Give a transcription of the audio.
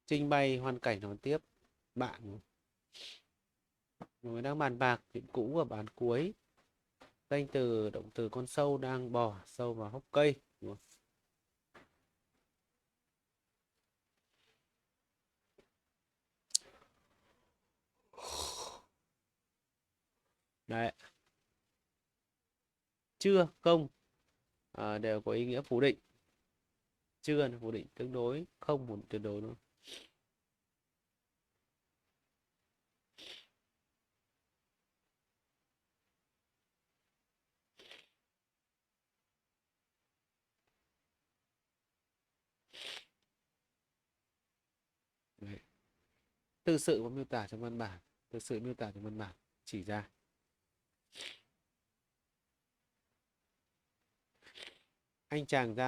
Trình bày hoàn cảnh nói tiếp. Bạn người đang bàn bạc chuyện cũ và bàn cuối. Danh từ động từ con sâu đang bò sâu vào hốc cây. Đúng không? Đấy. Chưa, không đều có ý nghĩa phủ định. Chưa là phủ định tương đối, không phủ định tuyệt đối nữa. Đấy. Từ sự có miêu tả trong văn bản, từ sự miêu tả trong văn bản chỉ ra. Anh chàng ra